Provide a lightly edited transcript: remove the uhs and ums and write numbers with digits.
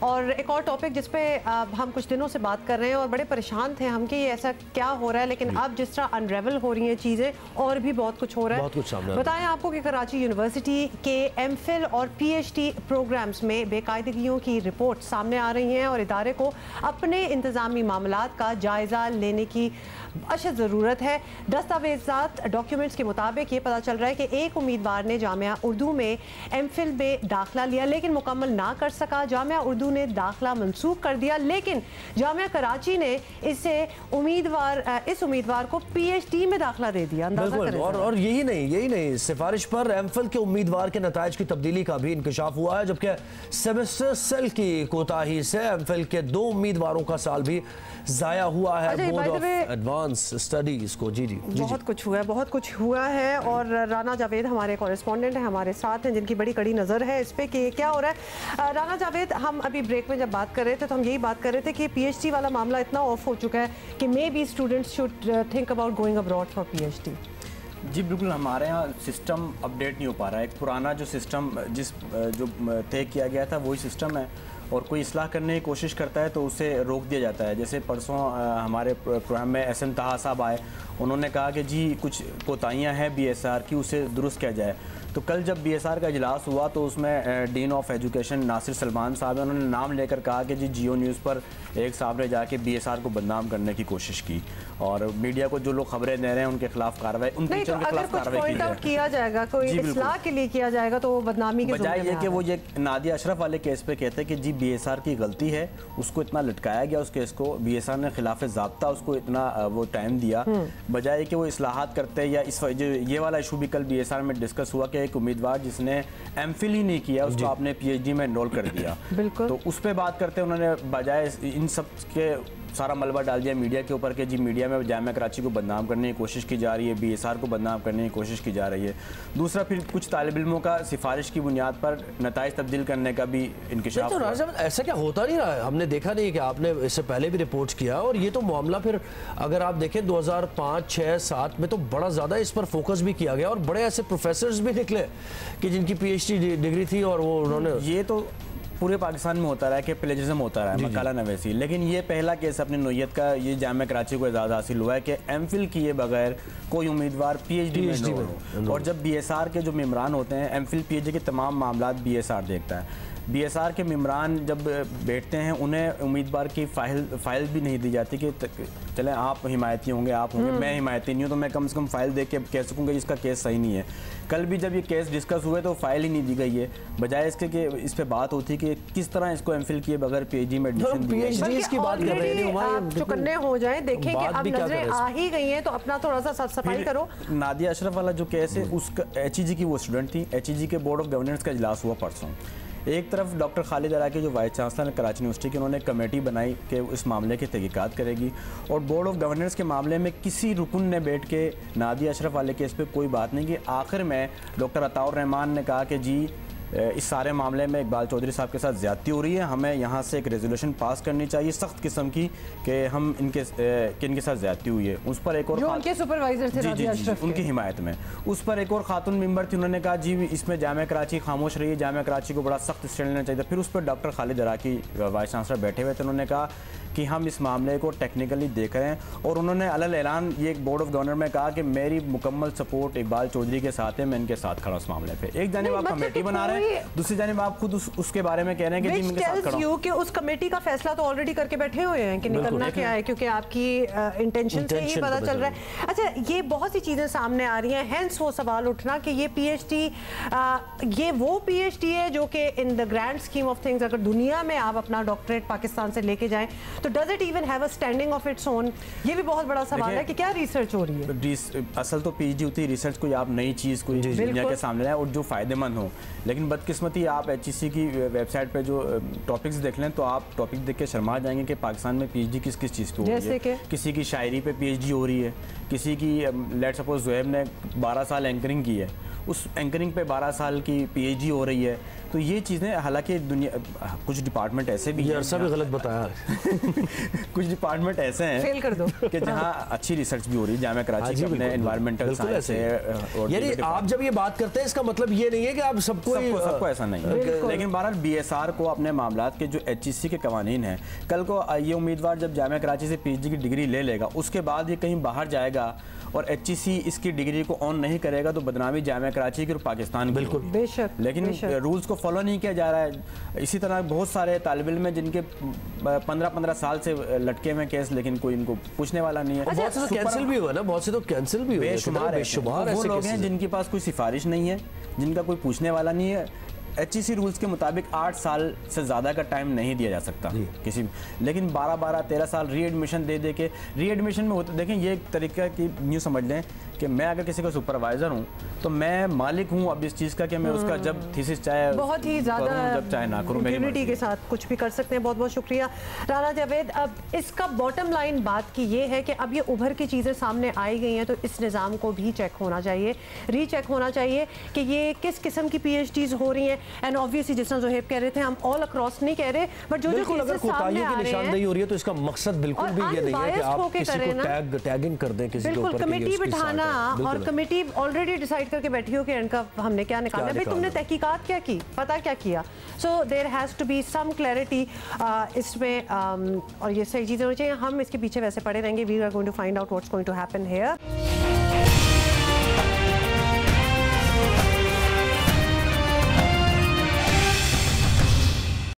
और एक और टॉपिक जिस पे हम कुछ दिनों से बात कर रहे हैं और बड़े परेशान थे हम कि ये ऐसा क्या हो रहा है, लेकिन अब जिस तरह अनरेवल हो रही हैं चीज़ें और भी बहुत कुछ हो रहा है। बहुत कुछ सामने बताएं आपको कि कराची यूनिवर्सिटी के एमफिल और पीएचडी प्रोग्राम्स में बेकायदगियों की रिपोर्ट सामने आ रही हैं और इदारे को अपने इंतजामी मामलात का जायजा लेने की अशद ज़रूरत है। दस्तावेज़ात डॉक्यूमेंट्स के मुताबिक ये पता चल रहा है कि एक उम्मीदवार ने जामिया उर्दू में एमफिल में दाखिला लिया लेकिन मुकम्मल ना कर सका। जामिया उर्दू ने दाखिला मंसूख कर दिया, लेकिन जामिया कराची ने इस उम्मीदवार को पीएचडी में दाखिला दे दिया। और यही नहीं, सिफारिश पर एमफिल के उम्मीदवार के नताइज की तब्दीली का भी इंकशाफ हुआ है, जबकि सेमेस्टर सेल की कोताही से एमफिल के 2 उम्मीदवारों का साल भी जाया हुआ है बोर्ड ऑफ एडवांस स्टडीज को। जी बहुत कुछ हुआ है और राना जावेद हमारे कॉरेस्पॉन्डेंट हैं, हमारे साथ हैं, जिनकी बड़ी कड़ी नज़र है इस पे कि क्या हो रहा है। राना जावेद, हम अभी ब्रेक में जब बात कर रहे थे तो हम यही बात कर रहे थे कि पीएचडी वाला मामला इतना ऑफ हो चुका है कि maybe students should think about going abroad for PhD. जी बिल्कुल, हमारे यहाँ सिस्टम अपडेट नहीं हो पा रहा है। एक पुराना जो सिस्टम जो तय किया गया था वही सिस्टम है और कोई इस्लाह करने की कोशिश करता है तो उसे रोक दिया जाता है। जैसे परसों हमारे प्रोग्राम में एसएम ताहा साहब आए, उन्होंने कहा कि जी कुछ कोताहियाँ हैं बीएसआर की, उसे दुरुस्त किया जाए। तो कल जब बीएसआर का इजलास हुआ तो उसमें dean of education Nasir Salman साहब हैं, उन्होंने नाम लेकर कहा कि जी जियो न्यूज़ पर एक साहब ने जाके बीएसआर को बदनाम करने की कोशिश की और मीडिया को जो लोग खबरें दे रहे हैं उनके खिलाफ कार्रवाई, उन टीचरों के खिलाफ कार्रवाई किया जाएगा, कोई इस्लाह के लिए किया जाएगा तो बदनामी के बजाय ये कि वो ये नादिया अशरफ वाले केस पे कहते हैं कि जी बीएसआर की गलती है, उसको इतना लटकाया गया उस केस को, बीएसआर ने खिलाफ ज़ाब्ता उसको इतना वो टाइम दिया, बजाय कि वो इस्लाहात करते या इस ये वाला इशू भी कल बीएसआर में डिस्कस हुआ कि एक उम्मीदवार जिसने एमफिल ही नहीं किया उसको आपने पीएचडी में एनरोल कर दिया। तो उस पर बात करते उन्होंने बजाय इन सब के सारा मलबा डाल दिया मीडिया के ऊपर कि जी मीडिया में जामिया कराची को बदनाम करने की कोशिश की जा रही है, बीएसआर को बदनाम करने की कोशिश की जा रही है। दूसरा, फिर कुछ तालिब इल्मों का सिफारिश की बुनियाद पर नताइज तब्दील करने का भी इंकशाफ। तो राजा ऐसा क्या होता नहीं रहा है? हमने देखा नहीं कि आपने इससे पहले भी रिपोर्ट किया और ये तो मामला फिर अगर आप देखें 2005, 6, 7 में तो बड़ा ज़्यादा इस पर फोकस भी किया गया और बड़े ऐसे प्रोफेसर्स भी निकले कि जिनकी पीएचडी डिग्री थी और वो उन्होंने ये तो पूरे पाकिस्तान में होता रहा है कि प्लेजरिज्म होता रहा है, मकाला नवेसी। लेकिन ये पहला केस अपनी नोयत का ये जामिया कराची को एजाज़ हासिल हुआ है कि एमफिल किए बगैर कोई उम्मीदवार पीएचडी में हो। और जब बीएसआर के जो मेम्बरान होते हैं, एमफिल पीएचडी के तमाम मामलात बीएसआर देखता है। बीएसआर के मेम्बरान जब बैठते हैं उन्हें उम्मीदवार की फ़ाइल भी नहीं दी जाती कि चलें आप हिमायती होंगे, आप होंगे, मैं हिमायती नहीं हूँ तो मैं कम से कम फ़ाइल देख के कह सकूँगा इसका केस सही नहीं है। कल भी जब ये केस डिस्कस हुए तो फ़ाइल ही नहीं दी गई है, बजाय इसके कि इस पर बात होती कि किस तरह इसको एमफिल किए बगैर पीएचडी में एडमिशन की बात कर रहे हैं। चुकन्ने हो जाए, देखें कि अब नजरें आ ही गई हैं तो अपना थोड़ा सा साफ सफाई करो। नादिया अशरफ वाला जो केस है उसका एचईजी की वो स्टूडेंट थी, एचईजी के बोर्ड ऑफ गवर्नेंस का इजलास हुआ परसों। एक तरफ डॉक्टर खालिद अराकी जो वाइस चांसलर है कराची यूनिवर्सिटी के, उन्होंने कमेटी बनाई कि इस मामले की तहकीकात करेगी और बोर्ड ऑफ गवर्नेंस के मामले में किसी रुकन ने बैठ के नादिया अशरफ वाले केस पे कोई बात नहीं की। आखिर में डॉक्टर अताउर रहमान ने कहा कि जी इस सारे मामले में इकबाल चौधरी साहब के साथ ज़्यादती हो रही है, हमें यहाँ से एक रेजोल्यूशन पास करनी चाहिए सख्त किस्म की कि हम इनके साथ ज़्यादती हुई है। उस पर एक और उनके सुपरवाइजर थे जी उनकी हिमायत में, उस पर एक और खातून मेंबर थी, उन्होंने कहा जी इसमें जामिया कराची खामोश रही है, जामिया कराची को बड़ा सख्त स्टैंड लेना चाहिए। फिर उस पर डॉक्टर खालिद अराकी वाइस चांसलर बैठे हुए थे, उन्होंने कहा कि हम इस मामले को टेक्निकली देख रहे हैं और उन्होंने अलग ऐलान ये एक बोर्ड ऑफ गवर्नर में कहा कि मेरी मुकम्मल सपोर्ट इकबाल चौधरी के साथ है, मैं इनके साथ खड़ा उस मामले पे। एक जानिब आप कमेटी बना रहे हैं, दूसरी जानिब आप खुद उसके बारे में कह रहे हैं कि जी इनके साथ खड़ा हूं। कि उस कमेटी का फैसला तो ऑलरेडी करके बैठे हुए हैं कि निकलना क्या है, क्योंकि आपकी इंटेंशन से ही पता चल रहा है। अच्छा, ये बहुत सी चीजें सामने आ रही हैं, हेंस वो सवाल उठना कि ये पीएचडी ये वो पीएचडी है जो कि in the grand scheme of things अगर दुनिया में आप अपना डॉक्टरेट पाकिस्तान से लेके जाएं तो does it even have a standing of its own? ये भी बहुत बड़ा सवाल है कि क्या रिसर्च हो रही है। असल तो पीएचडी होती है रिसर्च, कोई आप नई चीज़ कोई दुनिया के सामने लाए और जो फ़ायदेमंद हो। लेकिन बदकिस्मती आप एचईसी की वेबसाइट पे जो टॉपिक्स देख लें तो आप टॉपिक देख के शर्मा जाएंगे कि पाकिस्तान में पीएचडी किस किस चीज़ पे हो रही है। किसी की शायरी पे पीएचडी हो रही है, किसी की लेट सपोज ज़ुहैब ने 12 साल एंकरिंग की है, उस एंकरिंग पे 12 साल की पीएचडी हो रही है। तो ये चीज़ें हालांकि दुनिया कुछ डिपार्टमेंट ऐसे भी ये सब गलत बताया कुछ डिपार्टमेंट ऐसे हैं फेल कर दो कि जहाँ अच्छी रिसर्च भी हो रही है जामिया कराची के अपने एनवायरमेंटल साइंस से। यानी आप जब ये बात करते हैं इसका मतलब ये नहीं है कि आप सबको ऐसा नहीं है, लेकिन बहरहाल बीएसआर को अपने मामलात के जो एचईसी के कवानीन हैं, कल को ये उम्मीदवार जब जामिया कराची से पीएचडी की डिग्री ले लेगा उसके बाद ये कहीं बाहर जाएगा और एचईसी इसकी डिग्री को ऑन नहीं करेगा तो बदनामी जामिया कराची की और पाकिस्तान की। बिल्कुल बेशक, लेकिन रूल्स को फॉलो नहीं किया जा रहा है। इसी तरह बहुत सारे तालिब इल्म हैं जिनके 15-15 साल से लटके हुए केस, लेकिन कोई इनको पूछने वाला नहीं है। बहुत से तो कैंसिल भी हुआ ना, बहुत से तो कैंसिल भी हुए, बेशुमार वो लोग हैं जिनके पास कोई सिफारिश नहीं है, जिनका कोई पूछने वाला नहीं है। एचईसी रूल्स के मुताबिक 8 साल से ज़्यादा का टाइम नहीं दिया जा सकता किसी, लेकिन 12-13 साल री एडमिशन दे के री एडमिशन में होते। देखें ये एक तरीका की न्यू समझ लें कि मैं अगर किसी का सुपरवाइज़र हूँ तो मैं मालिक हूँ अब इस चीज़ का कि मैं उसका जब थीसिस चाहे बहुत ही ज़्यादा जब चाहे ना करूँ, इम्यूनिटी के साथ कुछ भी कर सकते हैं। बहुत बहुत शुक्रिया राना जावेद। अब इसका बॉटम लाइन बात की ये है कि अब ये उभर की चीज़ें सामने आई गई हैं तो इस निज़ाम को भी चेक होना चाहिए, रीचेक होना चाहिए कि ये किस किस्म की पीएचडीज हो रही हैं। एंड ऑब्वियसली जिस तरह जोहेब कह रहे थे, हम ऑल अक्रॉस नहीं कह रहे, बट जो जो अगर कोताहियों की निशानदेही हो रही है तो इसका मकसद बिल्कुल भी ये नहीं है कि आप किसी को टैगिंग कर दें किसी के ऊपर। कमेटी बिठाना और कमेटी ऑलरेडी डिसाइड करके बैठी हो कि इनका हमने क्या निकाला है, भाई तुमने तहकीकात क्या की, पता क्या किया। So there has to be some clarity इसमें, और ये सही चीजें होनी चाहिए। हम इसके पीछे वैसे पड़े रहेंगे। We are going to find out what's going to happen here.